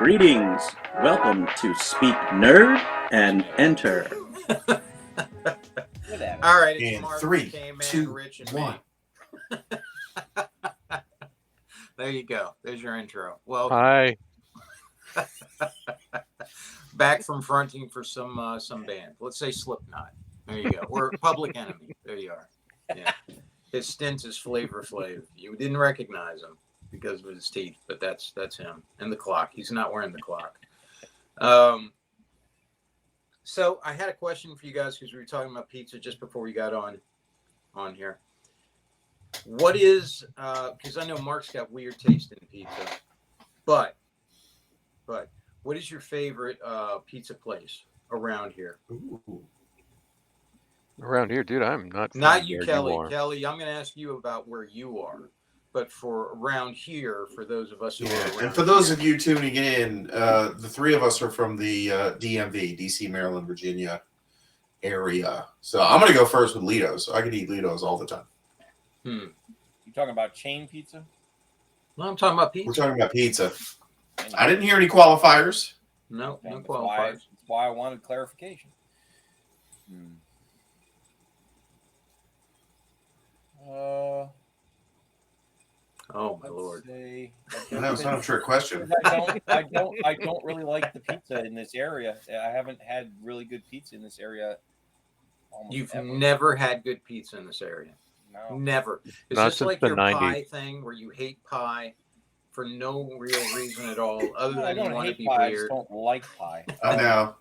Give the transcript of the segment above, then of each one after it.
Greetings. Welcome to Speak Nerd and Enter. All right, it's In Mark, 3, K-Man, 2, Rich, and 1. me. There you go. There's your intro. Welcome. Hi. Back from fronting for some band. Let's say Slipknot. There you go. Or Public Enemy. There you are. Yeah. His stint is Flavor Flav. You didn't recognize him because of his teeth, but that's him. And the clock. He's not wearing the clock. So I had a question for you guys because we were talking about pizza just before we got on here. What is because I know Mark's got weird taste in pizza, but what is your favorite pizza place around here? Ooh. Around here, dude, I'm not You, where Kelly. you are. Kelly, I'm going to ask you about where you are, but for around here, for those of us who are Yeah, around and for those of you tuning in, the three of us are from the DMV, DC, Maryland, Virginia area. So I'm going to go first with Lido's. I could eat Lido's all the time. You talking about chain pizza? No, I'm talking about We're pizza. talking about pizza. I didn't hear any qualifiers. No That's qualifiers. that's why I wanted clarification. Oh my Let's lord. say- No, it's not a trick question. I don't really like the pizza in this area. I haven't had really good pizza in this area. Almost You've ever. never had good pizza in this area. No. Never. Is Not this since like the your 90s. pie thing where you hate pie for no real reason at all, other I than you don't want to hate be pie. I just weird? don't like pie. I know.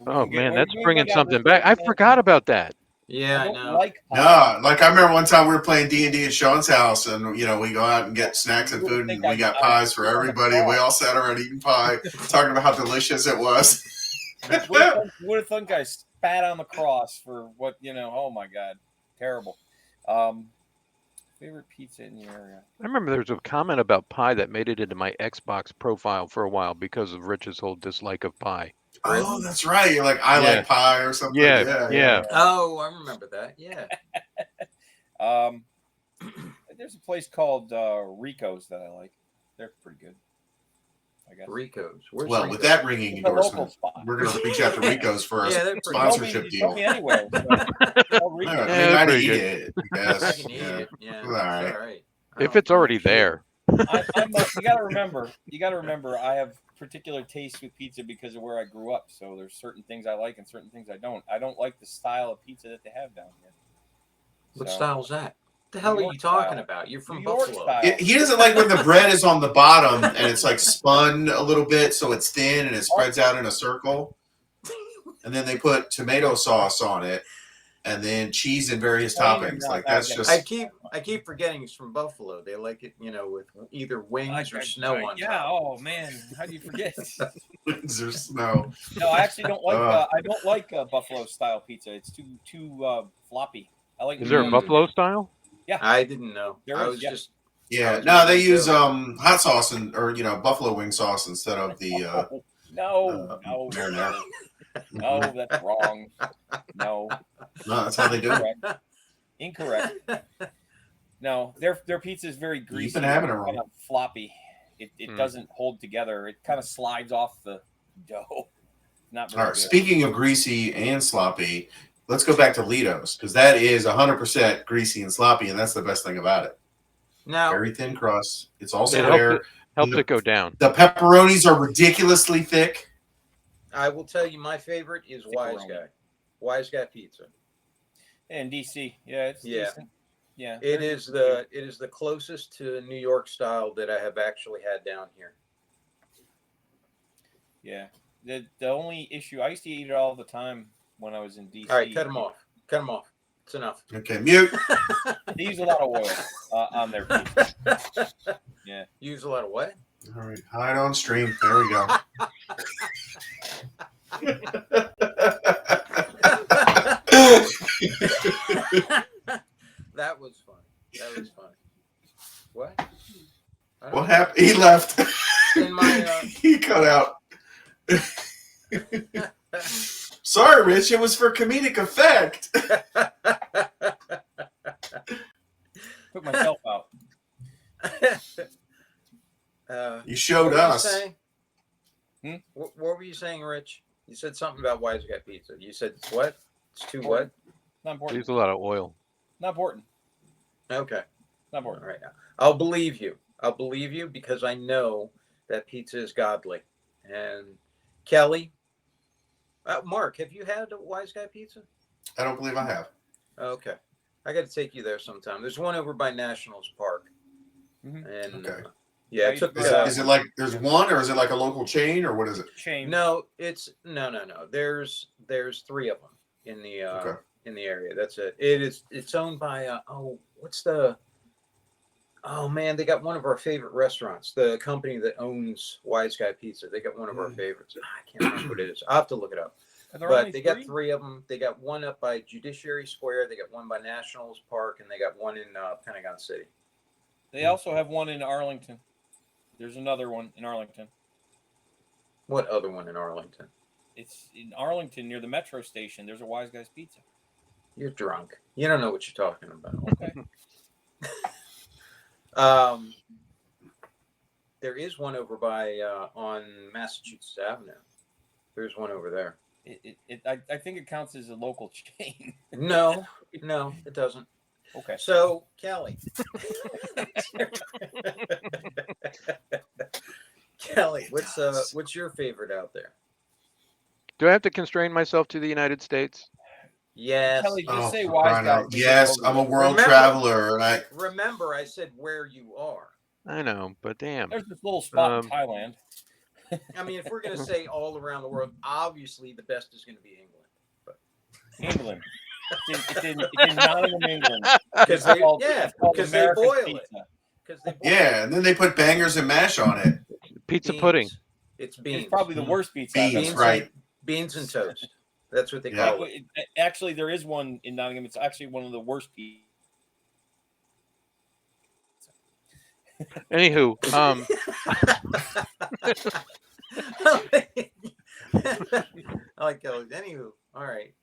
Oh man, We that's got bringing this something back. I thing- forgot about that. Yeah, I I don't know. like pie. No, like I remember one time we were playing D&D at Sean's house, and we go out and get snacks and food, and we got pies for everybody, and we all sat around eating pie, talking about how delicious it was. Would have thunk I spat on the cross for what Oh my god, terrible. Favorite pizza in the area? I remember there was a comment about pie that made it into my Xbox profile for a while because of Rich's whole dislike of pie. Oh, that's right. You're like, I Yeah. like pie or something. Yeah. Oh, I remember that. Yeah. There's a place called Rico's that I like. They're pretty good, I guess. Rico's. Where's Well, Rico's? with that ringing It's a local endorsement, spot. we're going to reach out to Rico's for a Yeah, they're pretty sponsorship You tell deal. me anywhere. So, I Rico's. mean, Yeah, I'd pretty eat good. it, I guess. I can eat Yeah. it. Yeah. All right. It's all right. If it's already there. You got to remember. I have particular taste with pizza because of where I grew up. So there's certain things I like and certain things I don't. I don't like the style of pizza that they have down here. What So, style's that? What the hell are New you York talking style. about? You're from New York Buffalo. style. He doesn't like when the bread is on the bottom and it's like spun a little bit so it's thin and it spreads out in a circle. And then they put tomato sauce on it and then cheese and various toppings. Like that's just I keep forgetting he's from Buffalo. They like it, with either wings or snow on Yeah. top. Oh man, how do you forget? there's snow. No, I actually don't like. I don't like Buffalo style pizza. It's too floppy. I like. Is there a Mm. Buffalo style? I didn't know. There I is, was yeah. just Yeah, no, they use hot sauce or buffalo wing sauce instead of the no, marinara. no, that's wrong. No, No, that's how they do it. Incorrect. No, their pizza is very greasy. You've been having it and wrong. kind of floppy. It doesn't hold together. It kind of slides off the dough. Not very All right. good. Speaking of greasy and sloppy, let's go back to Lido's because that is 100% greasy and sloppy, and that's the best thing about it. now. Very thin crust. It's also It rare. helps it go down. The pepperonis are ridiculously thick. I will tell you, my favorite is Wise Pepperoni. Guy. Wise Guy Pizza. In DC, yeah, it's decent. Yeah, It is the closest to New York style that I have actually had down here. Yeah. The only issue I used to eat it all the time when I was in DC. All right, cut them off. Cut them off. It's enough. Okay, mute. They use a lot of oil on their pizza. Yeah. Use a lot of what? All right, hide on stream. There we go. That was fun. That was fun. What? I don't What know. happened? He left. In my He cut out. Sorry, Rich. It was for comedic effect. Took myself out. You showed what did you us. say? What were you saying, Rich? You said something about Wise Guy Pizza. You said it's what? It's too what? Not They important. use a lot of oil. Not important. Okay. Not All important. right. I'll believe you. I'll believe you because I know that pizza is godly. And Kelly, Mark, have you had a Wise Guy Pizza? I don't believe I have. Okay. I got to take you there sometime. There's one over by Nationals Park. Mhm. And Okay. yeah, I it took used Is to- it, is it like there's one, or is it like a local chain, or what is it? Shame. No, it's no. There's 3 of them in the Okay. in the area. That's it. It's owned by what's the oh man, they got one of our favorite restaurants. The company that owns Wise Guy Pizza. They got one of our favorites. I can't remember what it is. I'll have to look it up. Are there But only they 3? got 3 of them. They got one up by Judiciary Square. They got one by Nationals Park, and they got one in Pentagon City. They also have one in Arlington. There's another one in Arlington. What other one in Arlington? It's in Arlington near the metro station. There's a Wise Guys Pizza. You're drunk. You don't know what you're talking about. Okay. There is one over by on Massachusetts Avenue. There's one over there. I think it counts as a local chain. No, it doesn't. Okay. So, Kelly. Kelly, what's your favorite out there? Do I have to constrain myself to the United States? Yes. Kelly, just say for Wise crying Guys. out- Yes, I'm a world Remember- traveler, and I Remember, I said where you are. I know, but damn. There's this little spot in Um, Thailand. I mean, if we're going to say all around the world, obviously the best is going to be England. England. It's in Nottingham, England. Because It's called because they America's boil it. Pizza. Because they boil yeah, and then they put bangers and mash on it. Pizza beans. pudding. It's beans. It's probably the worst pizza I've Beans, ever right? Beans and toast. That's what they Yeah. call it. Actually, there is one in Nottingham. It's actually one of the worst pizzas. Anywho, I like Kelly. Anywho, all right.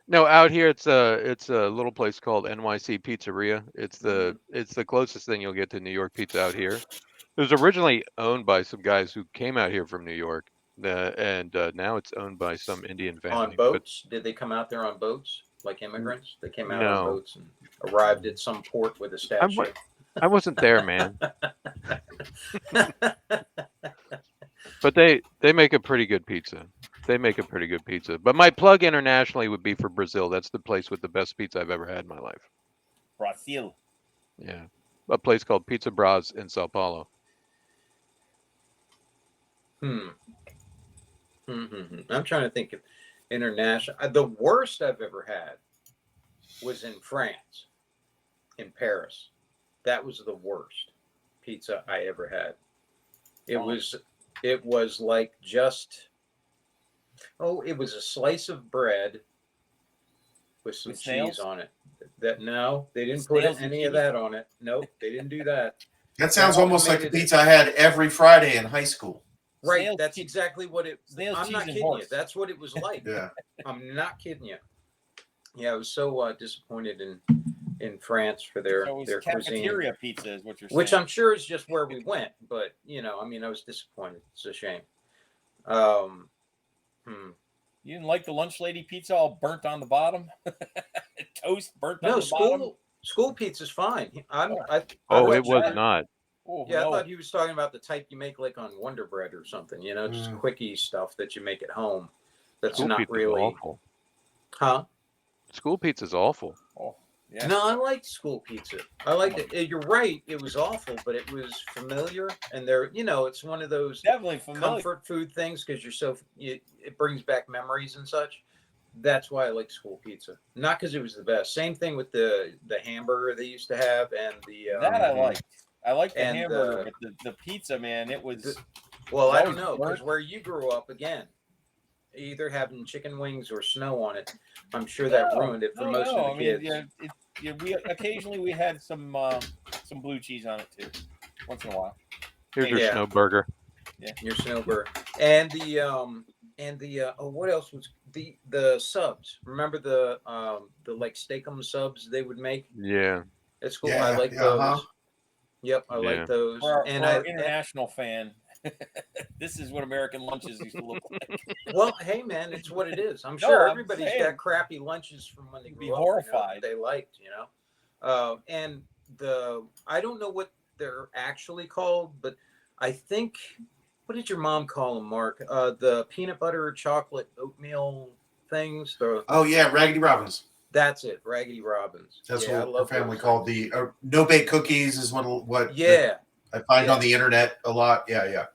no, out here it's a little place called NYC Pizzeria. It's the closest thing you'll get to New York pizza out here. It was originally owned by some guys who came out here from New York, and now it's owned by some Indian family. On But boats? Did they come out there on boats like immigrants? They came out on No. boats and arrived at some port with a statue. I wasn't there, man. But they make a pretty good pizza. They make a pretty good pizza. But my plug internationally would be for Brazil. That's the place with the best pizza I've ever had in my life. Brazil. Yeah, a place called Pizza Bras in Sao Paulo. I'm trying to think of international. The worst I've ever had was in France, in Paris. That was the worst pizza I ever had. It was like just it was a slice of bread with some With snails? cheese on it. That no, they didn't Snails put and any of cheese? that on it. Nope, they didn't do that. That sounds They almost like the automated it. pizza I had every Friday in high school. Right, Snails, that's cheese- exactly what it. snails, I'm cheese, not and kidding horse. you. That's what it was like. Yeah. I'm not kidding you. Yeah, I was so disappointed in France for their So it was cuisine, cafeteria pizza, is what you're saying. which I'm sure is just where we went. But I mean, I was disappointed. It's a shame. Hmm. You didn't like the lunch lady pizza all burnt on the bottom? Toast burnt on No, the bottom? school pizza's fine. I Oh, thought it was you- not. Oh, Yeah, no. I thought he was talking about the type you make like on Wonder Bread or something. Just quickie stuff that you make at home. That's School not pizza's really, awful. huh? School pizza's awful. Oh, yeah. No, I liked school pizza. I liked it. You're right. It was awful, but it was familiar. And it's one of those Definitely familiar. comfort food things because it brings back memories and such. That's why I like school pizza. Not because it was the best. Same thing with the hamburger they used to have and the. That I liked. I liked the and, hamburger, but the pizza, man, it was. Well, I that don't was know because burnt. where you grew up, again, either having chicken wings or snow on it, I'm sure that ruined it for most of the I mean, kids. we occasionally we had some blue cheese on it too, once in a while. Here's your Yeah. snow burger. Your snowbird and the what else was the subs? Remember the like steakum subs they would make Yeah. at school? Yeah, I like yeah, those. uh-huh. Yep, I Yeah. like those. For our, And for our international fan, This is what American lunches used to look like. Well, hey man, it's what it is. I'm No, sure I'm everybody's saying. got crappy lunches from when they You'd be grew up. horrified. They liked, and I don't know what they're actually called, but I think, what did your mom call them, Mark? The peanut butter chocolate oatmeal things. Oh yeah, Raggedy Robins. That's it, Raggedy Robins. That's I what our love family those called things. the no bake cookies is what Yeah, I find Yeah. on the internet a lot. Yeah.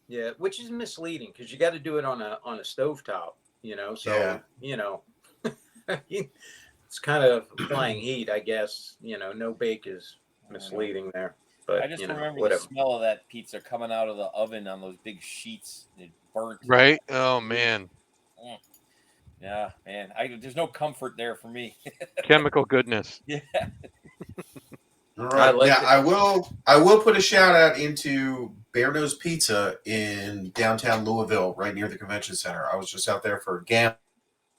yeah, which is misleading because you got to do it on a stovetop, So Yeah. it's kind of applying heat, I guess. No bake is misleading there. But I just remember whatever. the smell of that pizza coming out of the oven on those big sheets. It burnt. Right? Oh man, Yeah, man. There's no comfort there for me. chemical goodness. Yeah. All right. like Yeah, it. I will put a shout out into Bear Nose Pizza in downtown Louisville, right near the convention center. I was just out there for Gamma,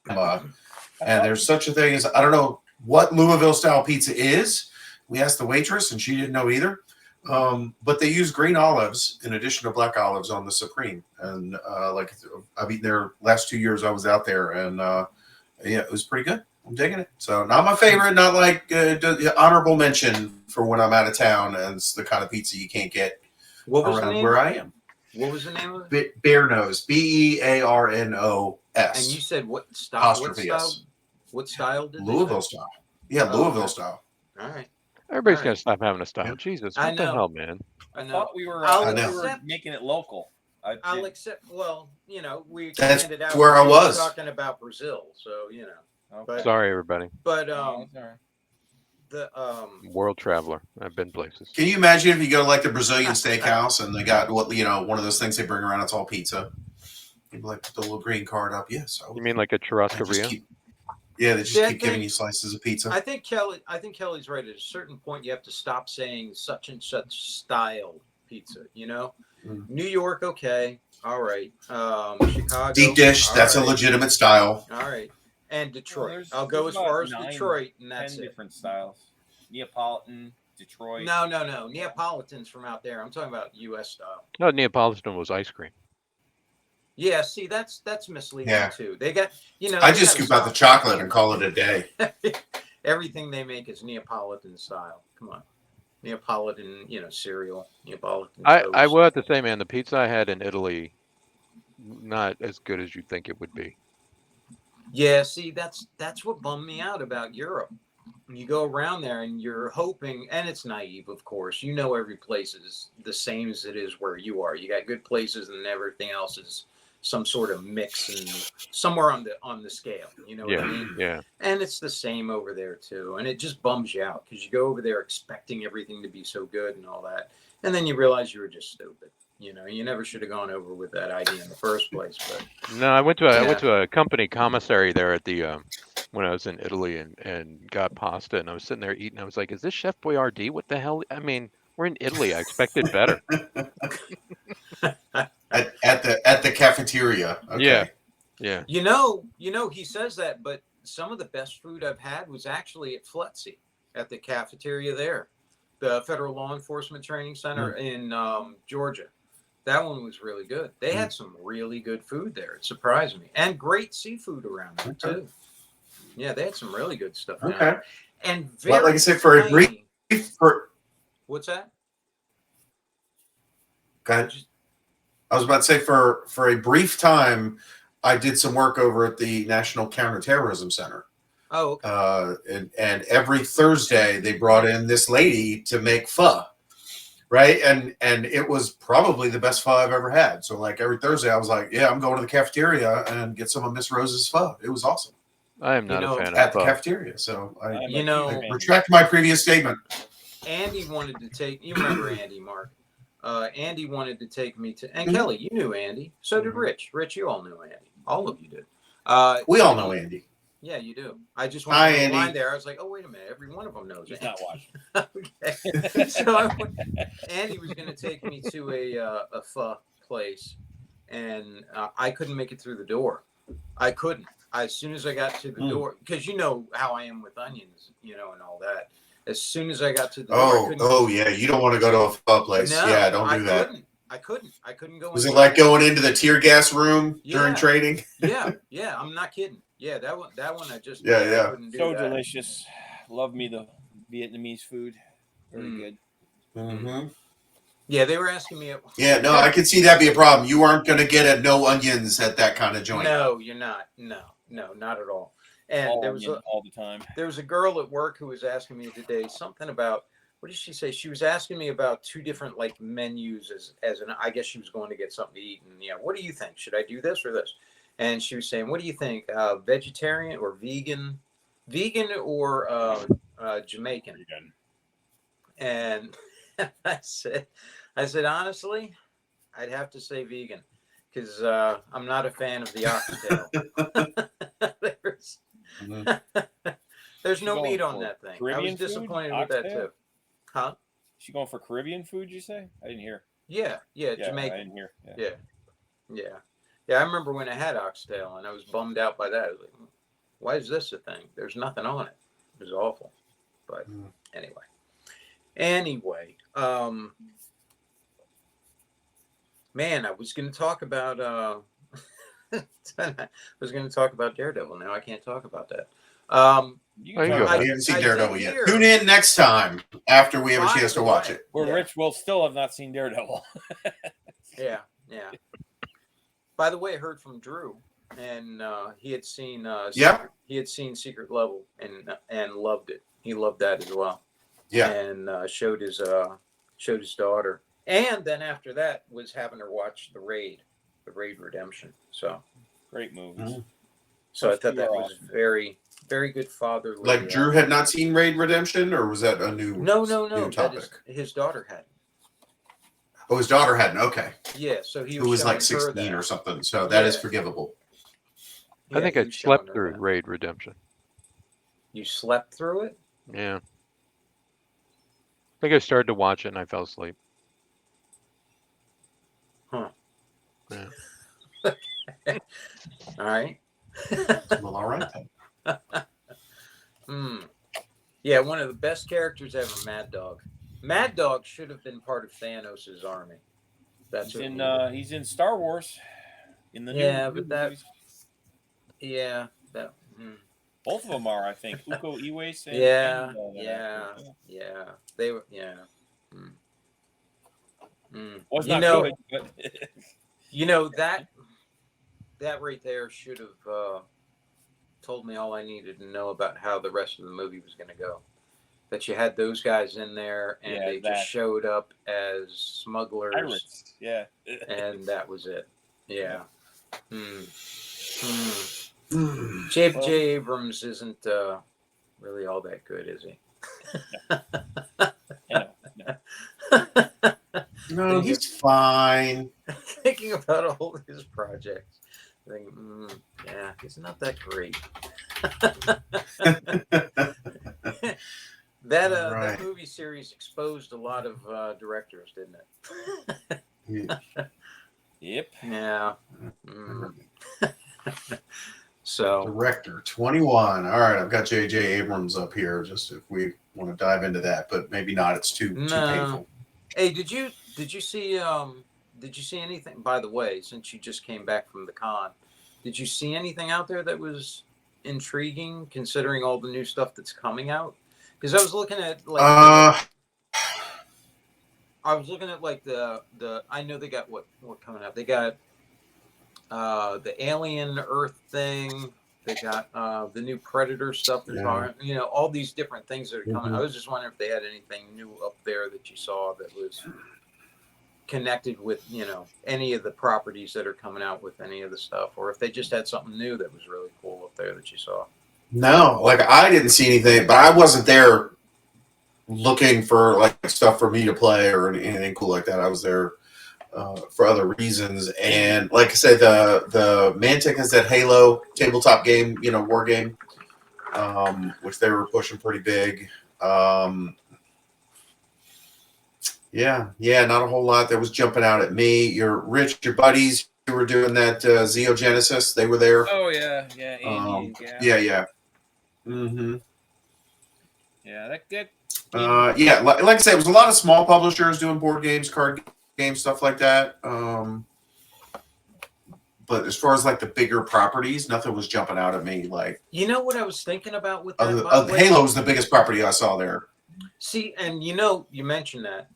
and there's such a thing as, I don't know what Louisville style pizza is. We asked the waitress, and she didn't know either. But they use green olives in addition to black olives on the Supreme, and like I've eaten there last 2 years I was out there, and yeah, it was pretty good. I'm digging it. So not my favorite, not like honorable mention for when I'm out of town, and it's the kind of pizza you can't get What was the around name? where I am. What was the name of it? Bear Nose, Bearnos. And you said what style? Apostrophe What style? S. What style did they Louisville say? style. Yeah, Oh, Louisville okay. style. All right. Everybody's All gonna right. stop having a style. Yeah. Jesus, I what the know. hell, man? I I know. thought we were, I'll know. accept. making it local. I'll accept. Well, we That's expanded out. where I We were was. talking about Brazil, so But- Sorry, everybody. But No, it's all right. the World traveler. I've been places. Can you imagine if you go to like the Brazilian steakhouse and they got one of those things they bring around, it's all pizza. You'd be like, put the little green card up. Yes. You mean like a And churrascaria? they just See, I keep giving think- you slices of pizza. I think Kelly's right. At a certain point, you have to stop saying such and such style pizza. Mm. New York, okay, all right. Chicago, Deep dish, all that's a right. legitimate style. All right, and Detroit. there's- I'll go there's as far about as 9, Detroit, and 10 that's it. different styles. Neapolitan, Detroit. No. Neapolitan's from out there. I'm talking about U.S. style. No, Neapolitan was ice cream. Yeah, see, that's misleading Yeah. too. They got I just scoop out the chocolate and call it a day. Everything they make is Neapolitan style. Come on, Neapolitan, cereal, Neapolitan. I toast. will have to say, man, the pizza I had in Italy, not as good as you think it would be. Yeah, see, that's what bummed me out about Europe. You go around there and you're hoping, and it's naive, of course. Every place is the same as it is where you are. You got good places, and everything else is some sort of mix and somewhere on the scale. You know what I mean? Yeah. And it's the same over there too. And it just bums you out because you go over there expecting everything to be so good and all that, and then you realize you were just stupid. You never should have gone over with that idea in the first place. But No, I went to a company commissary there at the when I was in Italy and got pasta, and I was sitting there eating. I was like, "Is this Chef Boyardee? What the hell? I mean, we're in Italy. I expected better." At the cafeteria. Okay. Yeah. he says that, but some of the best food I've had was actually at Fletsy at the cafeteria there, the Federal Law Enforcement Training Center in Georgia. That one was really good. They had some really good food there. It surprised me, and great seafood around there too. Yeah, they had some really good stuff. Down Okay. there. And Well, like I said, for a tiny- for what's that? go ahead. I was about to say for a brief time, I did some work over at the National Counterterrorism Center. Oh, okay. And every Thursday they brought in this lady to make pho, right? And it was probably the best pho I've ever had. So like every Thursday, I was like, yeah, I'm going to the cafeteria and get some of Miss Rose's pho. It was awesome I am not a fan at of the pho. cafeteria. So I'm I a You know- huge fan. retract my previous statement. Andy wanted to take. You remember Andy, Mark? Andy wanted to take me to. And Kelly, you knew Andy. So did Mhm. Rich. Rich, you all knew Andy. All of you did. We all know Andy. Yeah, you do. I just Hi, went to the Andy. line there. I was like, oh, wait a minute. Every one of them knows He's it. not watching. Okay. So Andy was going to take me to a pho place, and I couldn't make it through the door. I couldn't. As soon as I got to the door, because you know how I am with onions, and all that. As soon as I got to the door, I couldn't. Oh yeah, you don't want to go to a pho place. No, Yeah, don't I do that. couldn't. I couldn't go. Was it inside. like going into the tear gas room during Yeah. trading? Yeah. I'm not kidding. Yeah, that one. I just Yeah. couldn't do So that. delicious. Love me the Vietnamese food. Very good. Mm-hmm. Yeah, they were asking me. Yeah, no, I could see that be a problem. You aren't going to get a no onions at that kind of joint. No, you're not. No, not at all. And All there was onion all the time. a girl at work who was asking me today something about, what did she say? She was asking me about two different like menus as an, I guess she was going to get something to eat, and what do you think? Should I do this or this? And she was saying, what do you think? Vegetarian or vegan or Jamaican? Vegan. And I said honestly, I'd have to say vegan, because I'm not a fan of the oxtail. There's no She's meat going on for that thing. I Caribbean was food? disappointed with that Oxtail? too. Huh? She going for Caribbean food? You say? I didn't hear. Yeah, Yeah, Jamaican. I didn't hear. Yeah. Yeah. I remember when I had oxtail and I was bummed out by that. I was like, why is this a thing? There's nothing on it. It was awful. But anyway, man, I was going to talk about Daredevil. Now I can't talk about that. You Oh, you can go talk ahead. We haven't seen I Daredevil did yet. hear- Tune in next time after we have a chance to watch it. Well, Yeah. Rich will still have not seen Daredevil. Yeah. By the way, I heard from Drew, and he had seen Secret Level and loved it. He loved that as well. Yeah. And showed his daughter, and then after that was having her watch the Raid Redemption. So Great movies. Mhm. I thought that Those two are was awesome. very, very good fatherly. Like Drew had not seen Raid Redemption, or was that a new No. new That topic? is, his daughter had. Oh, his daughter hadn't. Okay, Yeah, so he who was like showing her 16 that. or something. So that is Yeah. forgivable. Yeah, I think he I was showing slept her through that. Raid Redemption. You slept through it? Yeah. I think I started to watch it and I fell asleep. Huh. Yeah. All right. Well, all right then. Yeah, one of the best characters ever, Mad Dog. Mad Dog should have been part of Thanos' army. That's He's what he's in Star Wars. In the Yeah, new but that- movies. Yeah, that. Both of them are, I think. Uko Iwase. Yeah, and, yeah. They were, yeah. Was You not know, good, but that right there should have told me all I needed to know about how the rest of the movie was going to go. That you had those guys in there and Yeah, they that. just showed up as smugglers, Pirates. Yeah. and that was it. Yeah. Hmm. J. Well- Abrams isn't really all that good, is he? No. No, he's fine. Thinking about all his projects, I think, yeah, he's not that great. That Right. movie series exposed a lot of directors, didn't it? Yep. Yeah. So Director 21. All right, I've got J.J. Abrams up here. Just if we want to dive into that, but maybe not. It's too No. painful. hey, did you see anything, by the way, since you just came back from the con, did you see anything out there that was intriguing considering all the new stuff that's coming out? Because I was looking at like the I know they got what coming out. They got the Alien Earth thing. They got the new Predator stuff. There's all these different things that are coming. I was just wondering if they had anything new up there that you saw that was connected with any of the properties that are coming out with any of the stuff, or if they just had something new that was really cool up there that you saw. No, like I didn't see anything, but I wasn't there looking for like stuff for me to play or anything cool like that. I was there for other reasons, and like I said, the Mantic has that Halo tabletop game, war game, which they were pushing pretty big. Yeah, not a whole lot that was jumping out at me. Your buddies who were doing that Xeogenesis, they were there. Oh yeah, Andy. Yeah. Mm-hmm. Yeah, that Like I said, it was a lot of small publishers doing board games, card games, stuff like that. But as far as like the bigger properties, nothing was jumping out at me. Like You know what I was thinking about with that? other, by the way? Halo was the biggest property I saw there. See, and you mentioned that.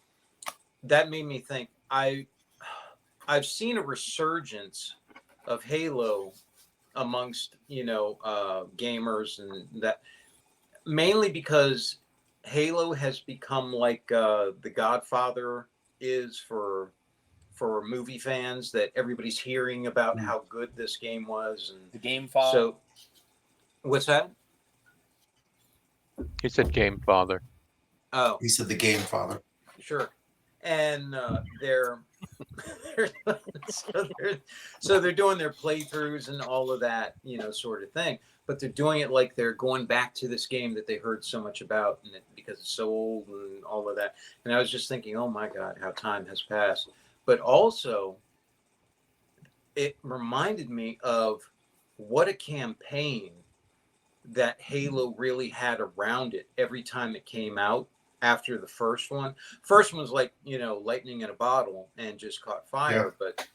That made me think. I've seen a resurgence of Halo amongst gamers, and that mainly because Halo has become like the Godfather is for movie fans, that everybody's hearing about how good this game was, and The game file. so what's that? He said Game Father. Oh, He said the game father. sure. And they're so they're doing their playthroughs and all of that, sort of thing. But they're doing it like they're going back to this game that they heard so much about, and because it's so old and all of that. And I was just thinking, oh my God, how time has passed. But also, it reminded me of what a campaign that Halo really had around it every time it came out. After the first one was like lightning in a bottle and just caught fire. But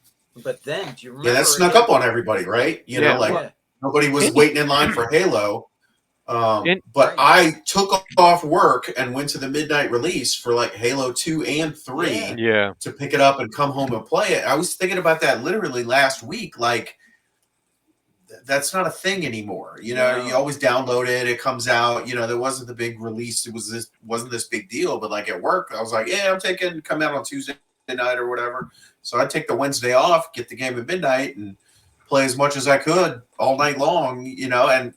then, do you remember? Yeah, that snuck up on everybody, right? Nobody was waiting in line for Halo. But I took off work and went to the midnight release for like Halo 2 and 3 to pick it up and come home and play it. I was thinking about that literally last week. Like, that's not a thing anymore. You always download it. It comes out. There wasn't the big release. Wasn't this big deal. But like at work, I was like, yeah, I'm come out on Tuesday night or whatever. So I'd take the Wednesday off, get the game at midnight, and play as much as I could all night long, and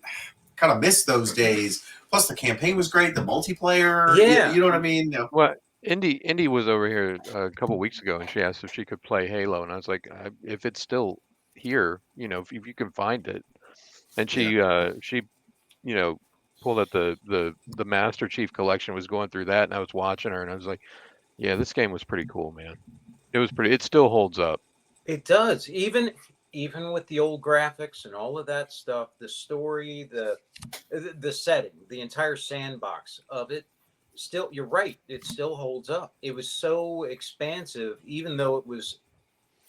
kind of missed those days. Plus the campaign was great. The multiplayer, you know what I mean? Well, Indy was over here a couple weeks ago, and she asked if she could play Halo, and I was like, if it's still here, if you can find it. And she pulled out the Master Chief Collection, was going through that, and I was watching her, and I was like, yeah, this game was pretty cool, man. It still holds up. It does. Even with the old graphics and all of that stuff, the story, the setting, the entire sandbox of it, still, you're right, it still holds up. It was so expansive, even though it was,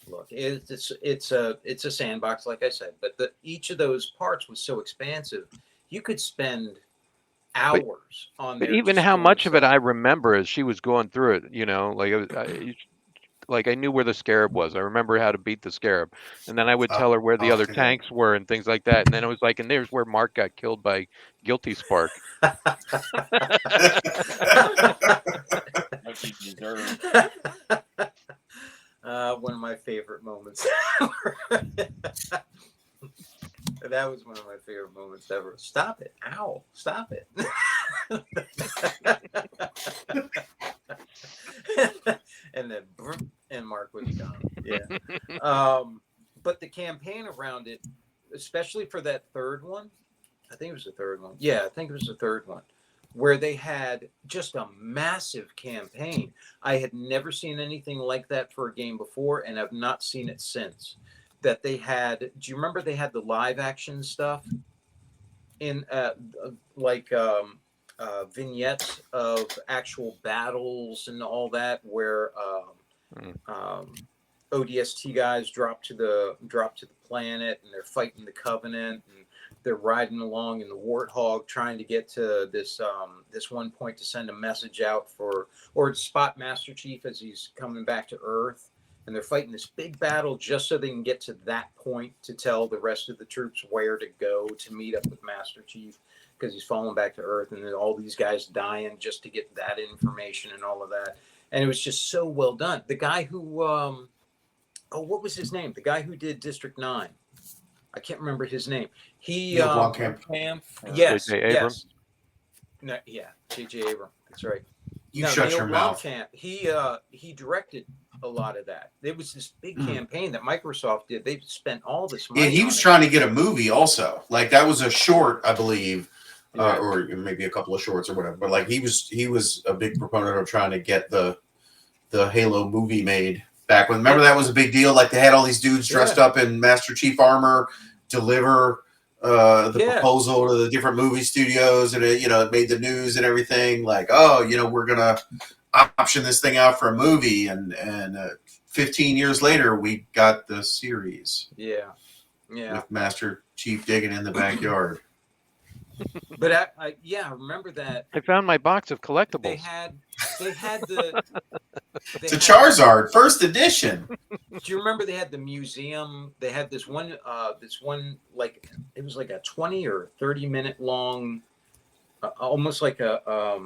look, it's a sandbox, like I said, but each of those parts was so expansive, you could spend hours on there. But even how much of it I remember as she was going through it, like I knew where the Scarab was. I remember how to beat the Scarab, and then I would tell her where the other tanks were and things like that. And then it was like, and there's where Mark got killed by Guilty Spark. What he deserved. One of my favorite moments. That was one of my favorite moments ever. Stop it. Ow. Stop it. And then and Mark was gone. Yeah. But the campaign around it, especially for that third one, I think it was the third one. Yeah, I think it was the third one, where they had just a massive campaign. I had never seen anything like that for a game before, and I've not seen it since. That they had, do you remember they had the live action stuff in vignettes of actual battles and all that, where ODST guys drop to the planet and they're fighting the Covenant, and they're riding along in the Warthog trying to get to this one point to send a message out or spot Master Chief as he's coming back to Earth. And they're fighting this big battle just so they can get to that point to tell the rest of the troops where to go to meet up with Master Chief, because he's falling back to Earth, and then all these guys dying just to get that information and all of that. And it was just so well done. The guy who, what was his name? The guy who did District 9. I can't remember his name. He, yes, J.J. Abrams? yes. No, yeah, J.J. Abrams. That's right. You shut your mouth. He directed a lot of that. It was this big campaign that Microsoft did. They spent all this money. Yeah, he was trying to get a movie also. Like that was a short, I believe, or maybe a couple of shorts or whatever. But like he was a big proponent of trying to get the Halo movie made back when. Remember that was a big deal. Like they had all these dudes dressed up in Master Chief armor deliver the proposal to the different movie studios, and it made the news and everything. Like, oh, we're gonna option this thing out for a movie, and 15 years later, we got the series Yeah. Yeah. with Master Chief digging in the backyard. But I remember that I found my box of they collectibles. had the It's a Charizard, first edition. Do you remember they had the museum? They had this one like it was like a 20 or 30-minute long, almost like a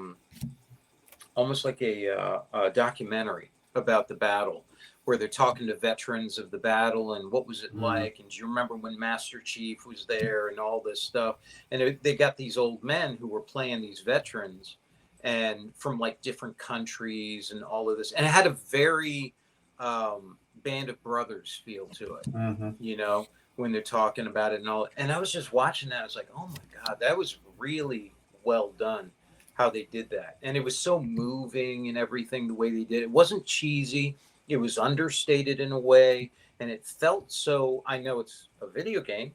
documentary about the battle, where they're talking to veterans of the battle and what was it like, and do you remember when Master Chief was there and all this stuff? And they got these old men who were playing these veterans, and from like different countries and all of this, and it had a very Band of Brothers feel to it, you know, when they're talking about it and all. And I was just watching that. I was like, oh my God, that was really well done how they did that. And it was so moving and everything, the way they did it. It wasn't cheesy. It was understated in a way. And it felt so, I know it's a video game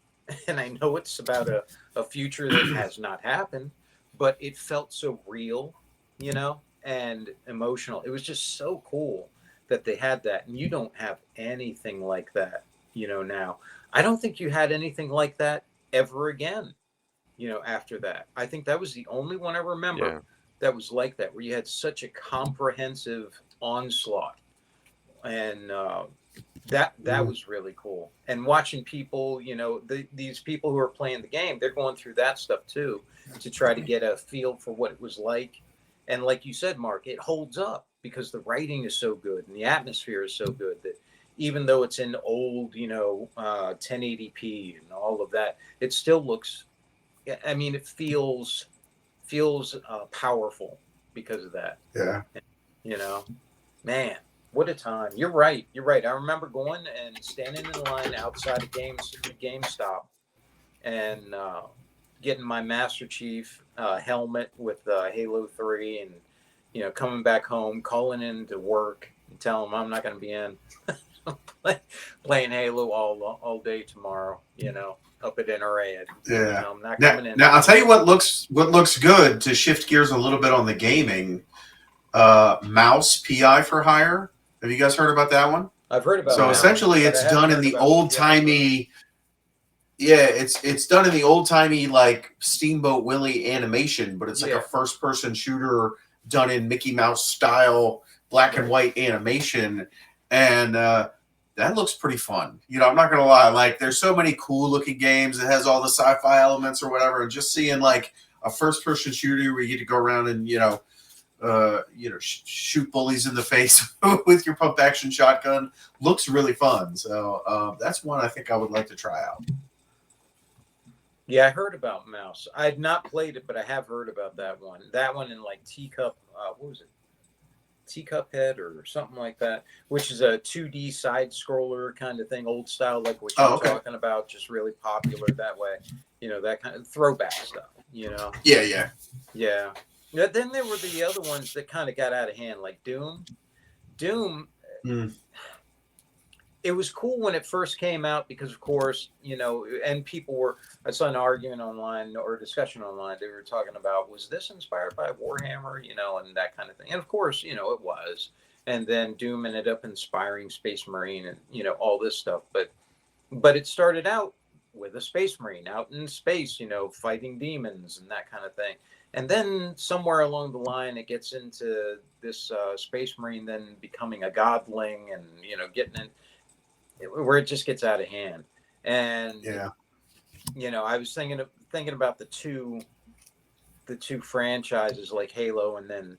and I know it's about a future that has not happened, but it felt so real, you know, and emotional. It was just so cool that they had that. And you don't have anything like that, you know, now. I don't think you had anything like that ever again, you know, after that. I think that was the only one I remember that was like that, where you had such a comprehensive onslaught. And that was really cool. And watching people, you know, these people who are playing the game, they're going through that stuff too, to try to get a feel for what it was like. And like you said, Mark, it holds up because the writing is so good and the atmosphere is so good that even though it's in old, you know, 1080p and all of that, it still looks, I mean, it feels powerful because of that. Yeah. You know, man, what a time. You're right. I remember going and standing in line outside of GameStop and getting my Master Chief helmet with Halo 3 and, you know, coming back home, calling in to work and telling them I'm not going to be in playing Halo all day tomorrow, you know, up at NRA. Yeah. You know, I'm not coming in. Now I'll tell you what looks good to shift gears a little bit on the gaming. Mouse PI for hire. Have you guys heard about that one? I've heard about it. So essentially it's done in the old timey. Yeah, it's done in the old timey like Steamboat Willie animation, but it's like a first person shooter done in Mickey Mouse style black and white animation, and that looks pretty fun. You know, I'm not gonna lie, like there's so many cool looking games. It has all the sci-fi elements or whatever, and just seeing like a first person shooter where you get to go around and shoot bullies in the face with your pump action shotgun looks really fun. So that's one I think I would like to try out. Yeah, I heard about Mouse. I had not played it, but I have heard about that one. That one in like Teacup, what was it? Teacup Head or something like that, which is a 2D side scroller kind of thing, old style, like what you're talking about, just really popular that way. You know, that kind of throwback stuff, you know? Yeah. Then there were the other ones that kind of got out of hand, like Doom. It was cool when it first came out because, of course, you know, and I saw an argument online or a discussion online. They were talking about, was this inspired by Warhammer, you know, and that kind of thing. And of course, you know, it was. And then Doom ended up inspiring Space Marine and, you know, all this stuff. But it started out with a Space Marine out in space, you know, fighting demons and that kind of thing. And then somewhere along the line, it gets into this Space Marine then becoming a godling and, you know, getting in where it just gets out of hand. And, you know, I was thinking about the two franchises like Halo and then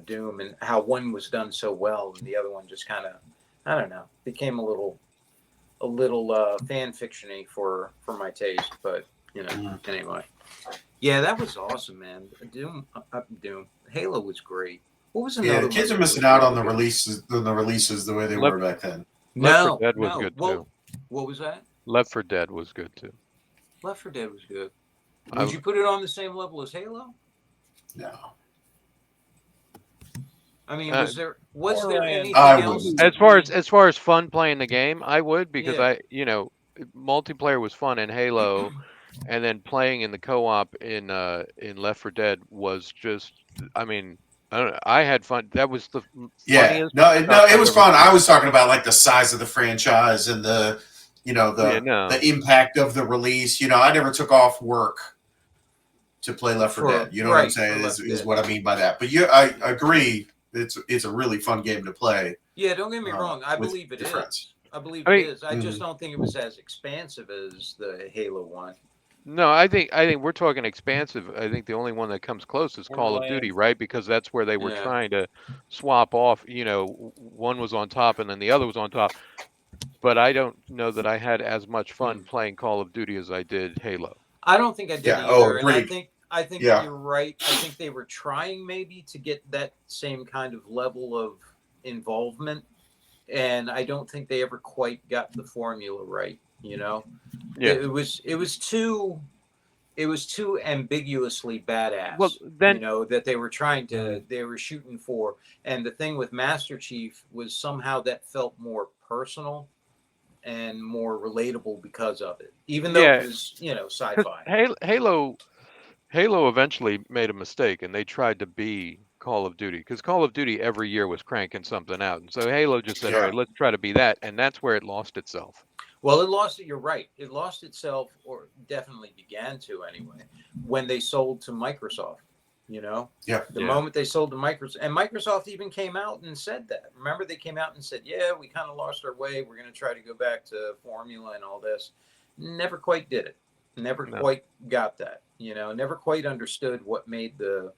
Doom, and how one was done so well and the other one just kind of, I don't know, became a little fan fiction-y for my taste. But, you know, anyway. Yeah, that was awesome, man. Doom. Halo was great. What was another? Yeah, the kids are missing out on the releases the way they were back then. Left 4 Dead was good too. What was that? Left 4 Dead was good too. Left 4 Dead was good. Would you put it on the same level as Halo? No. I mean, was there anything else? As far as fun playing the game, I would, because multiplayer was fun in Halo, and then playing in the co-op in Left 4 Dead was just, I mean, I don't know. I had fun. That was the Yeah, funniest. no, it stuff I've was ever fun. I played. was talking about like the size of the franchise and the, Yeah, no. the impact of the release. I never took off work to play Left 4 For Dead. You know what I'm right for saying? Left Is Dead. what I mean by that. But I agree. It's a really fun game to play Yeah, don't get me wrong. I with believe it your is. friends. I believe I it mean, is. I just don't think it was as expansive as the Halo one. no, I think we're talking expansive. I think the only one that comes close is Call of Duty, Borderlands. right? Because that's where they were Yeah. trying to swap off. One was on top and then the other was on top. But I don't know that I had as much fun playing Call of Duty as I did Halo. I don't think I did Yeah. Oh, either, and agreed. I think Yeah. you're right. I think they were trying maybe to get that same kind of level of involvement, and I don't think they ever quite got the formula right. Yeah. It was too ambiguously badass. Well, then That they were trying to they were shooting for, and the thing with Master Chief was somehow that felt more personal and more relatable because of it, even though yeah, it was because sci-fi. Halo eventually made a mistake and they tried to be Call of Duty because Call of Duty every year was cranking something out, and so Halo just said, "All Yeah. right, let's try to be that," and that's where it lost itself. Well, it lost it. You're right. It lost itself, or definitely began to anyway, when they sold to Microsoft. Yeah. The Yeah. moment they sold to Microsoft, and Microsoft even came out and said that. Remember, they came out and said, "Yeah, we kind of lost our way. We're going to try to go back to formula and all this." Never quite did it. Never No. quite got that. Never quite understood what made the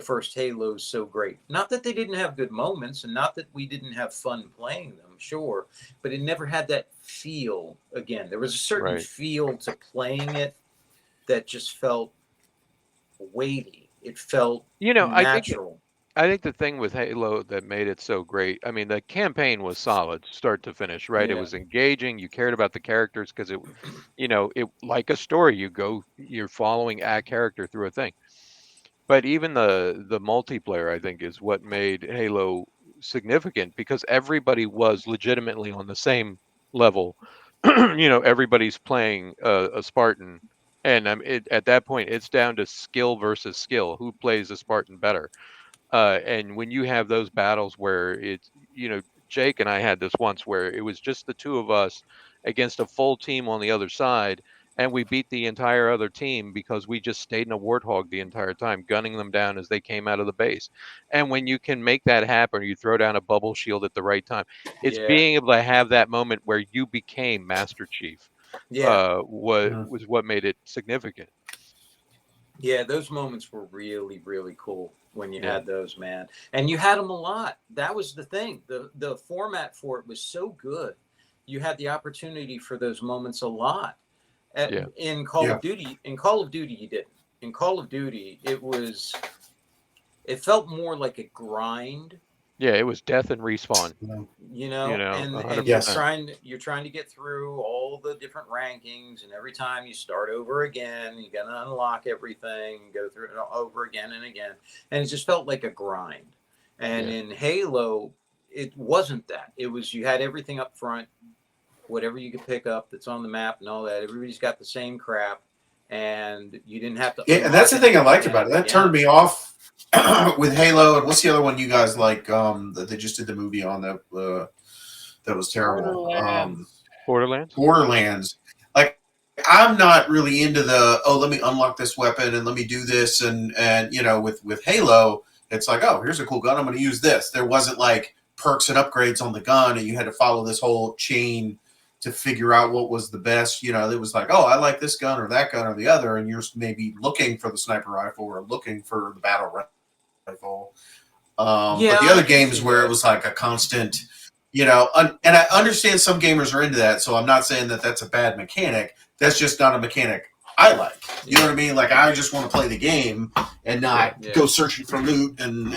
first Halos so great. Not that they didn't have good moments, and not that we didn't have fun playing them, sure, but it never had that feel. Again, there was a certain Right. feel to playing it that just felt weighty. It felt natural. I think the thing with Halo that made it so great, I mean, the campaign was solid, start to finish, right? It Yeah. was engaging. You cared about the characters because it like a story. You're following a character through a thing. But even the multiplayer, I think, is what made Halo significant because everybody was legitimately on the same level. Everybody's playing a Spartan, and at that point, it's down to skill versus skill. Who plays a Spartan better? And when you have those battles where Jake and I had this once where it was just the two of us against a full team on the other side, and we beat the entire other team because we just stayed in a warthog the entire time, gunning them down as they came out of the base. And when you can make that happen, or you throw down a bubble shield at the right time, it's Yeah. being able to have that moment where you became Master Chief. Yeah. Was what made it significant. Yeah, those moments were really, really cool when you Yeah. had those, man. And you had them a lot. That was the thing. The format for it was so good. You had the opportunity for those moments a lot. Yeah. In Call Yeah. of Duty, you didn't. In Call of Duty, it felt more like a grind. Yeah, it was death and respawn. And 100%. you're trying to get through all the different rankings, and every time you start over again, you got to unlock everything, go through it over again and again, and it just felt like a grind. And Yeah. in Halo, it wasn't that. It was, you had everything up front, whatever you could pick up that's on the map and all that. Everybody's got the same crap, and you didn't have to. Yeah, and that's the thing I liked about it. That turned me off with Halo. And what's the other one you guys like? That they just did the movie on that was terrible. Borderlands. Borderlands. Like, I'm not really into let me unlock this weapon and let me do this and with Halo, it's like, oh, here's a cool gun, I'm going to use this. There wasn't like perks and upgrades on the gun, and you had to follow this whole chain to figure out what was the best. It was like, oh, I like this gun or that gun or the other, and you're maybe looking for the sniper rifle or looking for the battle rifle. But the other games where it was like a constant, and I understand some gamers are into that, so I'm not saying that that's a bad mechanic. That's just not a mechanic I like. You know what I mean? Like, I just want to play the game and not go searching for loot and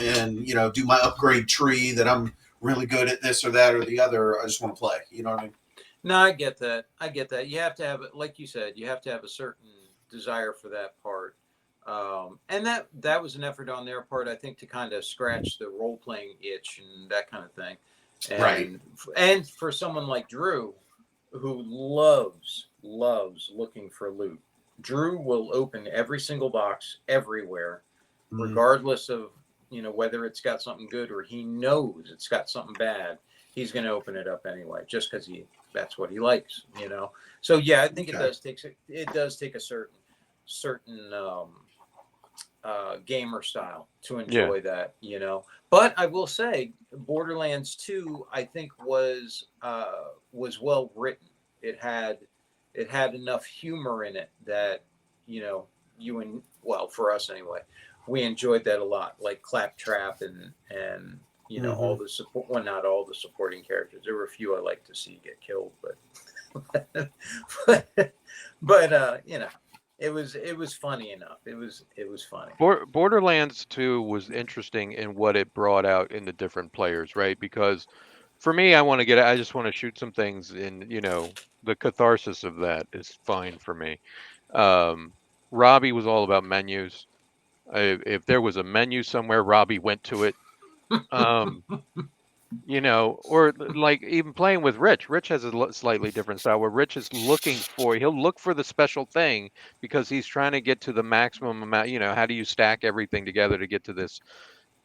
do my upgrade tree that I'm really good at this or that or the other. I just want to play. You know what I mean? No, I get that. You have to have it, like you said, you have to have a certain desire for that part. And that was an effort on their part, I think, to kind of scratch the role-playing itch and that kind of thing. Right. And for someone like Drew, who loves looking for loot, Drew will open every single box everywhere, regardless of whether it's got something good or he knows it's got something bad, he's going to open it up anyway, just because that's what he likes. So yeah, I think Okay. it does take a certain gamer style to enjoy that. But I will say, Borderlands 2, I think was well written. It had enough humor in it that for us anyway, we enjoyed that a lot. Like Claptrap and all the support. Well, not all the supporting characters. There were a few I like to see get killed, but it was funny enough. It was funny. Borderlands 2 was interesting in what it brought out in the different players, right? Because for me, I just want to shoot some things, and the catharsis of that is fine for me. Robbie was all about menus. If there was a menu somewhere, Robbie went to it. Or like even playing with Rich. Rich has a slightly different style where Rich is he'll look for the special thing because he's trying to get to the maximum amount. How do you stack everything together to get to this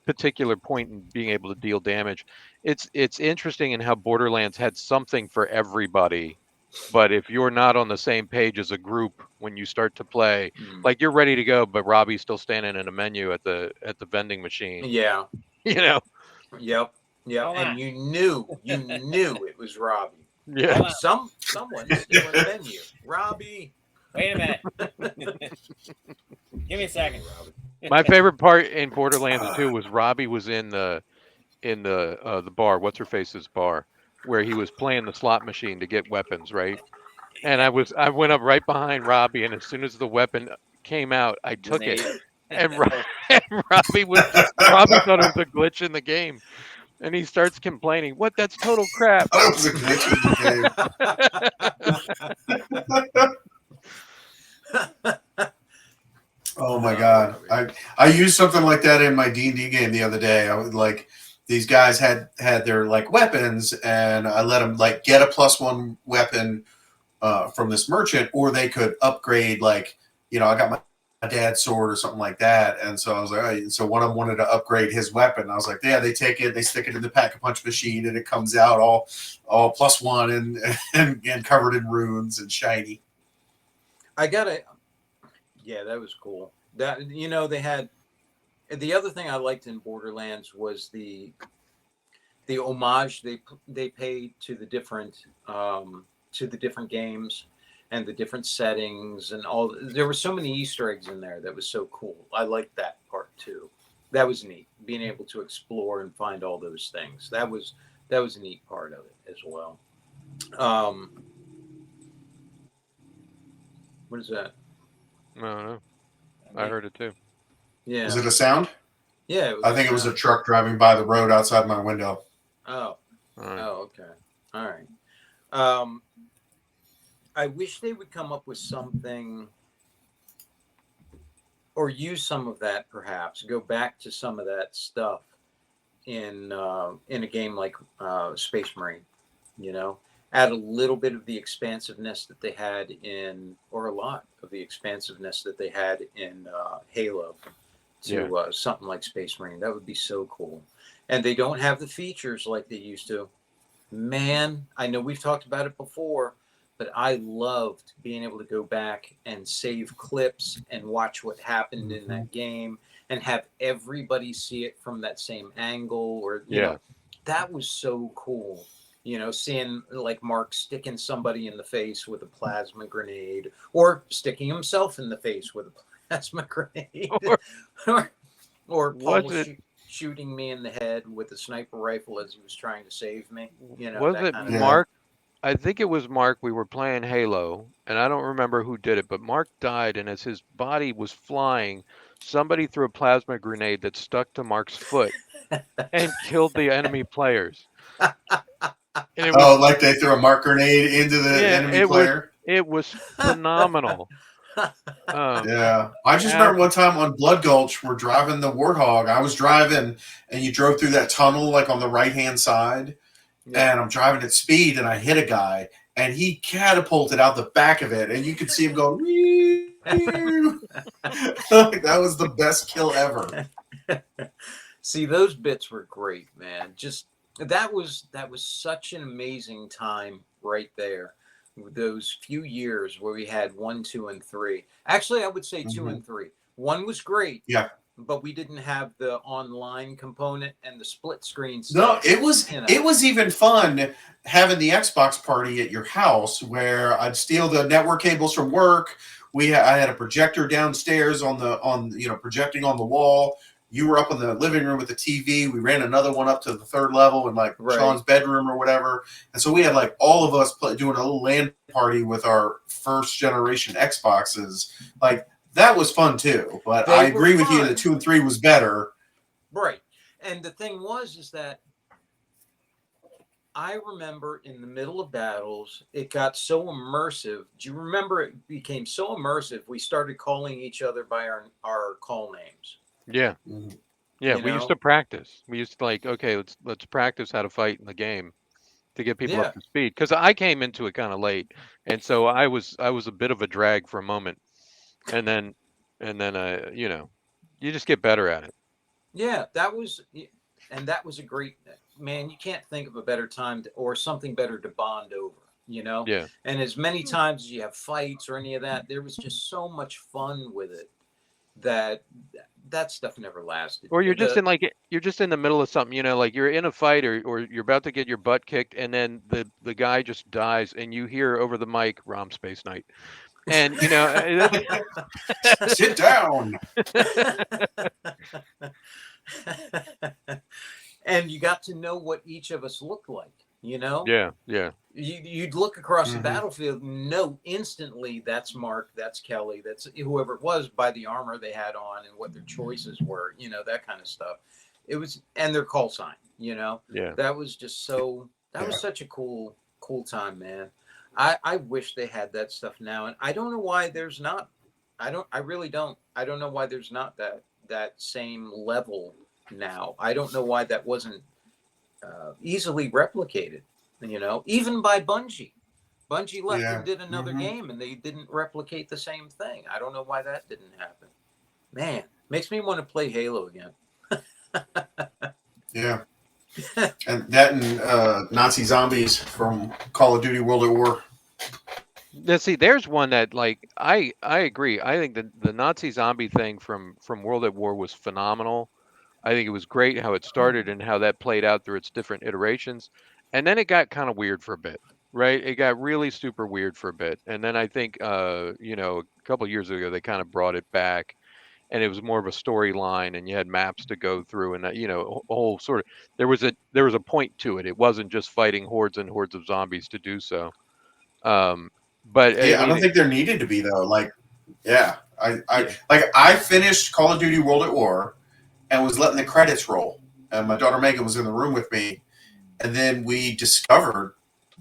particular point in being able to deal damage? It's interesting in how Borderlands had something for everybody. But if you're not on the same page as a group when you start to play, like you're ready to go, but Robbie's still standing in a menu at the vending machine. Yeah. Yep. Yeah. And you knew it was Robbie. Yeah. Someone's still in the menu. Robbie. Wait a minute. Give me a second. My favorite part in Borderlands 2 was Robbie was in the bar, what's her face's bar, where he was playing the slot machine to get weapons, right? And I went up right behind Robbie, and as soon as the weapon came out, I took it. And Robbie thought it was a glitch in the game. And he starts complaining, "What? That's total crap." That was a glitch in the game. Oh my god! I used something like that in my D&D game the other day. I was like, these guys had their like weapons, and I let them like get a +1 weapon from this merchant, or they could upgrade. Like, I got my dad's sword or something like that, and so I was like, all right. So one of them wanted to upgrade his weapon. I was like, yeah, they take it, they stick it in the Pack-a-Punch machine, and it comes out all +1 and covered in runes and shiny. Yeah, that was cool. That they had. The other thing I liked in Borderlands was the homage they paid to the different games and the different settings and all. There were so many Easter eggs in there that was so cool. I liked that part too. That was neat, being able to explore and find all those things. That was a neat part of it as well. What is that? I don't know. I heard it too. Yeah. Was it a sound? Yeah. I think it was a truck driving by the road outside my window. Oh. All right. Oh, okay. All right. I wish they would come up with something or use some of that, perhaps go back to some of that stuff in a game like Space Marine, add a little bit of the expansiveness that they had or a lot of the expansiveness that they had in Halo to something like Space Marine. That would be so cool. And they don't have the features like they used to. Man, I know we've talked about it before, but I loved being able to go back and save clips and watch what happened in that game and have everybody see it from that same angle. Or that was so cool. Seeing like Mark sticking somebody in the face with a plasma grenade, or sticking himself in the face with a plasma grenade, or Paul shooting me in the head with a sniper rifle as he was trying to save me. Was it Mark? I think it was Mark. We were playing Halo, and I don't remember who did it, but Mark died, and as his body was flying, somebody threw a plasma grenade that stuck to Mark's foot and killed the enemy players. Like they threw a Mark grenade into the enemy player? It was phenomenal. I just remember one time on Blood Gulch, we're driving the Warthog. I was driving, and you drove through that tunnel like on the right-hand side, and I'm driving at speed, and I hit a guy, and he catapulted out the back of it, and you could see him go, that was the best kill ever. See, those bits were great, man. Just that was such an amazing time right there. Those few years where we had 1, 2, and 3. Actually, I would say 2 and 3. 1 was great. Yeah. But we didn't have the online component and the split screen No, stuff. it was You know. it was even fun having the Xbox party at your house where I'd steal the network cables from work. I had a projector downstairs projecting on the wall. You were up in the living room with the TV. We ran another one up to the 3rd level in like Right. Sean's bedroom or whatever. And so we had like all of us doing a little LAN party with our first generation Xboxes. Like that was fun too. But They I were agree with you fun. that 2 and 3 was better. Right. And the thing is that I remember in the middle of battles, it got so immersive. Do you remember it became so immersive? We started calling each other by our call names. Yeah. Mhm. Yeah, You we used know? to practice. We used to like, okay, let's practice how to fight in the game to get people Yeah. up to speed. Because I came into it kind of late, and so I was a bit of a drag for a moment, and then you just get better at it. Yeah, that was a great, man. You can't think of a better time or something better to bond over, you know? Yeah. And as many times as you have fights or any of that, there was just so much fun with it that stuff never lasted. Or you're just in the middle of something, like you're in a fight or you're about to get your butt kicked, and then the guy just dies, and you hear over the mic, "Rom Space Knight," and Sit down. And you got to know what each of us looked like, you know? yeah. You'd look across the Mhm. battlefield and know instantly that's Mark, that's Kelly, that's whoever it was by the armor they had on and what their choices were, that kind of stuff. It was, and their call sign, Yeah. that was just so, that was such a cool time, man. I wish they had that stuff now. And I don't know why there's not, I really don't. I don't know why there's not that same level now. I don't know why that wasn't easily replicated. Even by Bungie. Bungie left Yeah. and did another Mhm. game, and they didn't replicate the same thing. I don't know why that didn't happen. Man, makes me want to play Halo again. Yeah. And that and Nazi zombies from Call of Duty World at War. Now, see, there's one that like I agree. I think the Nazi zombie thing from World at War was phenomenal. I think it was great how it started and how that played out through its different iterations. And then it got kind of weird for a bit, right? It got really super weird for a bit. And then I think a couple of years ago they kind of brought it back, and it was more of a storyline, and you had maps to go through, and a whole sort of there was a point to it. It wasn't just fighting hordes and hordes of zombies to do so. But Yeah, I mean, don't think there needed to be though. Like, yeah, I finished Call of Duty World at War and was letting the credits roll, and my daughter Megan was in the room with me, and then we discovered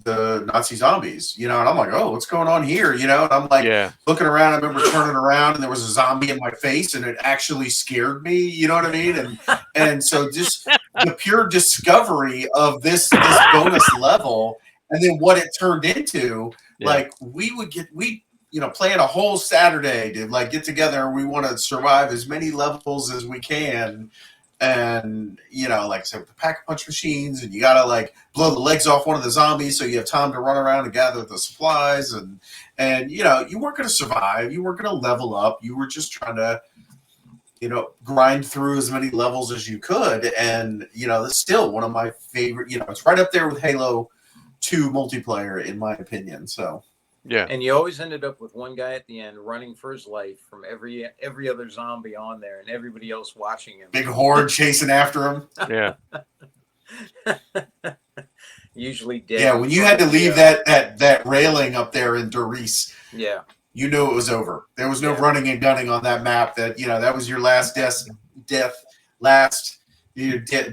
the Nazi zombies, and I'm like, oh, what's going on here, and I'm like looking around. I remember turning around and there was a zombie in my face, and it actually scared me. You know what I mean? And so just the pure discovery of this bonus level, and then what it turned into. Yeah. Like we plan a whole Saturday to like get together. We want to survive as many levels as we can. And, like I said, with the pack-a-punch machines, and you got to like blow the legs off one of the zombies so you have time to run around and gather the supplies. And you weren't going to survive. You weren't going to level up. You were just trying to, grind through as many levels as you could. And, that's still one of my favorite, it's right up there with Halo 2 multiplayer, in my opinion. So yeah. And you always ended up with one guy at the end running for his life from every other zombie on there, and everybody else watching him. big horde chasing after him. Yeah. Usually dead. Yeah, when you had to leave that railing up there in Doris, Yeah. you knew it was over. There was no running and gunning on that map. That that was your last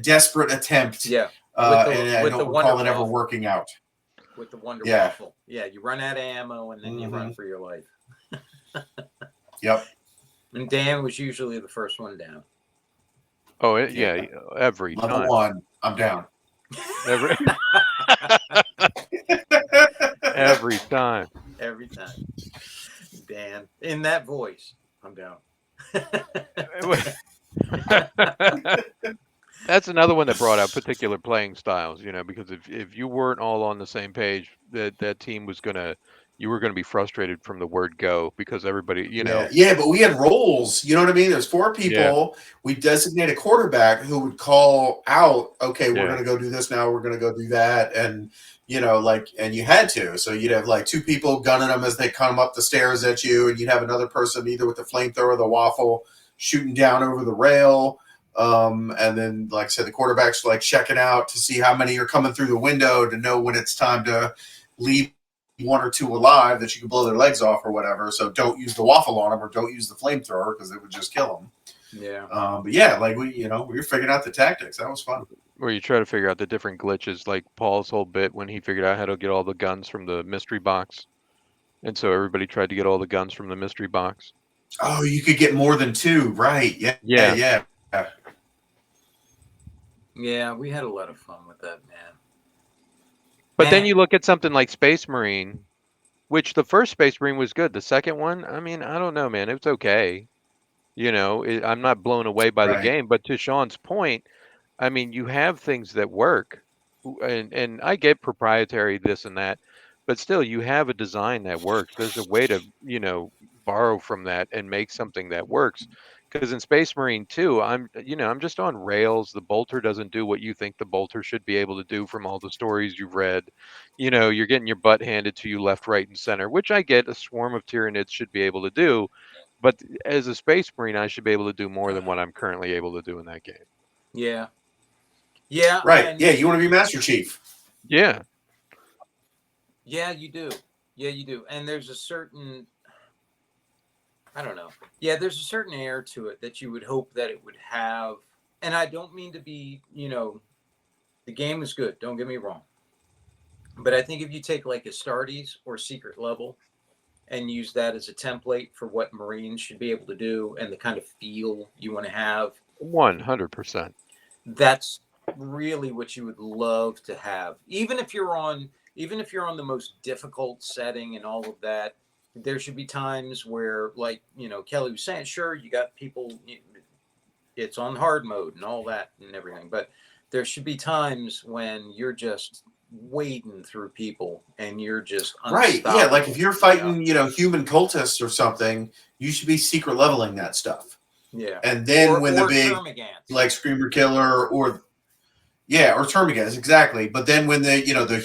desperate attempt. Yeah. And I with don't the recall it Wonder ever Waffle. working out. With the Wonder Yeah. Waffle. Yeah, you run out of ammo and then you run for your life. Yep. And Dan was usually the first one down. Oh, every Level time. 1, I'm down. Every time. Every time. Dan, in that voice, I'm down. That's another one that brought out particular playing styles, you know, because if you weren't all on the same page, that team was gonna you were gonna be frustrated from the word go because everybody, you Yeah, know, yeah, but we had roles. You know what I mean? There's four yeah, people. We designate a quarterback who would call out, okay, we're yeah, going to go do this now. We're going to go do that. And, you know, like, and you had to. So you'd have like two people gunning them as they come up the stairs at you. And you'd have another person either with the flamethrower or the waffle shooting down over the rail. And then, like I said, the quarterback's like checking out to see how many are coming through the window to know when it's time to leave one or two alive that you can blow their legs off or whatever. So don't use the waffle on them or don't use the flamethrower because it would just kill them. Yeah. But yeah, like we were figuring out the tactics. That was fun. where you try to figure out the different glitches, like Paul's whole bit when he figured out how to get all the guns from the mystery box, and so everybody tried to get all the guns from the mystery box. Oh, you could get more than two, right? Yeah, Yeah. yeah. Yeah, we had a lot of fun with that, man. But then Man. you look at something like Space Marine, which the first Space Marine was good. The second one, I mean, I don't know, man. It was okay. You know, I'm not blown away by the Right. game. But to Sean's point, I mean, you have things that work, and I get proprietary this and that, but still, you have a design that works. There's a way to, you know, borrow from that and make something that works. Because in Space Marine 2, I'm just on rails. The bolter doesn't do what you think the bolter should be able to do from all the stories you've read. You know, you're getting your butt handed to you left, right, and center, which I get a swarm of Tyranids should be able to do. But as a Space Marine, I should be able to do more than what I'm currently able to do in that game. Yeah. Yeah. Right. And Yeah, you want to be Master Chief. Yeah. yeah, you do. Yeah, you do. And there's a certain, I don't know. Yeah, there's a certain air to it that you would hope that it would have. And I don't mean to be, the game is good. Don't get me wrong. But I think if you take like Astartes or Secret Level and use that as a template for what Marines should be able to do and the kind of feel you want to have, 100%. that's really what you would love to have. Even if you're on the most difficult setting and all of that, there should be times where, like, Kelly was saying, sure, you got people, it's on hard mode and all that and everything, but there should be times when you're just wading through people and you're just Right. Yeah, like if you're fighting, know? human cultists or something, you should be secret leveling that stuff. Yeah. And then when the big Termagants. like Screamer Killer or Termagants, exactly. But then when the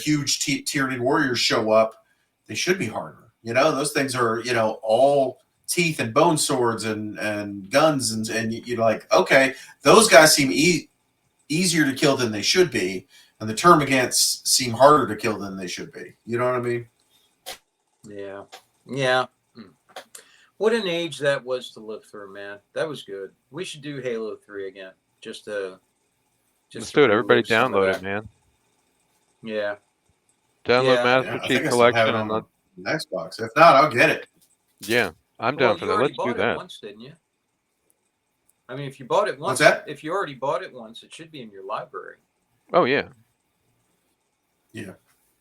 huge Tyranid warriors show up, they should be harder. Those things are all teeth and bone swords and guns and you're like, okay, those guys seem easier to kill than they should be, and the Termagants seem harder to kill than they should be. You know what I mean? Yeah. Yeah. What an age that was to live through, man. That was good. We should do Halo 3 again. Just Let's do it. Everybody relive some of download it, that. man. Yeah. Download Yeah. Master Yeah, I Chief think I still have Collection it and on the Xbox. If not, I'll get it. yeah, I'm Well, down for you that. already Let's do bought it that. once, didn't you? I mean, if you bought it once, What's that? if you already bought it once, it should be in your library. Oh yeah. Yeah,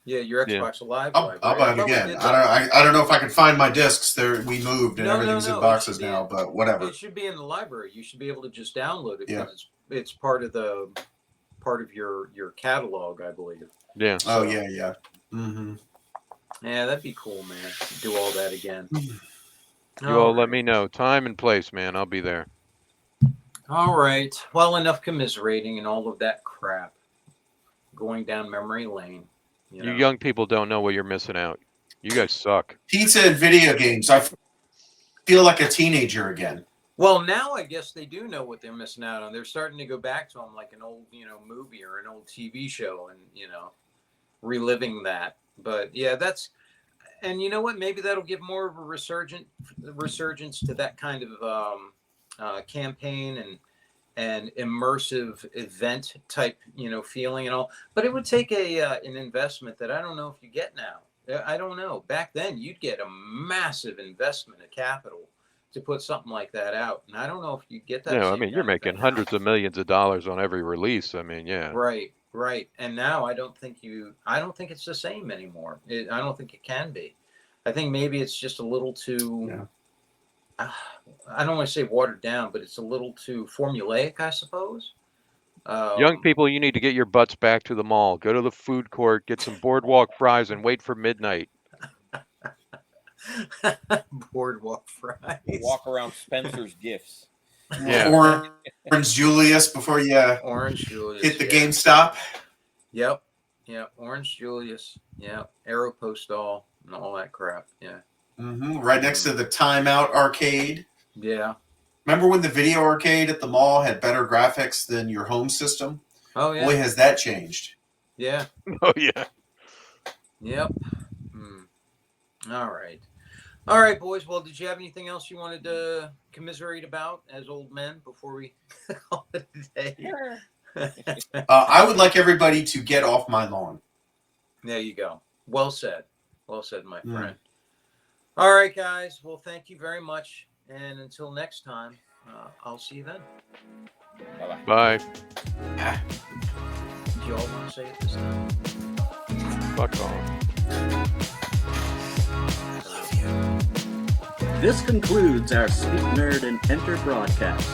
your Yeah. Xbox Live I'll library. buy it thought we again. did I that. don't know if I can find my discs. We moved and No, everything's in it boxes should be now, but whatever. It should be in the library. You should be able to just download it Yeah. because it's part of your catalog, I believe. Yeah. Oh So, yeah. Mm-hmm. Yeah, that'd be cool, man. Do all that again. You all let me know. Time and place, man. I'll be there. All right. Well, enough commiserating and all of that crap. Going down memory lane. You know. young people don't know what you're missing out. You guys suck. Pizza and video games. I feel like a teenager again. Well, now I guess they do know what they're missing out on. They're starting to go back to them like an old, movie or an old TV show and, reliving that. But yeah, and you know what? Maybe that'll give more of a resurgence to that kind of campaign and immersive event type, feeling and all. But it would take an investment that I don't know if you get now. I don't know. Back then, you'd get a massive investment of capital to put something like that out, and I don't know if you get that. No, I same mean you're kind of making thing hundreds now. of millions of dollars on every release. I mean, yeah. Right. And now I don't think it's the same anymore. I don't think it can be. I think maybe it's just a little too. I don't want to say watered down, but it's a little too formulaic, I suppose. Young people, you need to get your butts back to the mall. Go to the food court, get some boardwalk fries, and wait for midnight. Boardwalk fries. Walk around Spencer's Gifts. Yeah. Orange Julius before you Orange Julius. hit the yeah. GameStop. Yep. Yep. Orange Julius. Yep. Aeropostale and all that crap. Yeah. Right next to the Timeout arcade. Yeah. Remember when the video arcade at the mall had better graphics than your home system? Oh yeah. Boy, has that changed. Yeah. Oh yeah. Yep. All right. All right, boys. Well, did you have anything else you wanted to commiserate about as old men before we call it a day? I would like everybody to get off my lawn. There you go. Well said. Well said, my friend. All right, guys. Well, thank you very much. And until next time, I'll see you then. Bye-bye. Bye. Do you all want to say it this time? Fuck off. This concludes our Speak Nerd and Enter broadcast.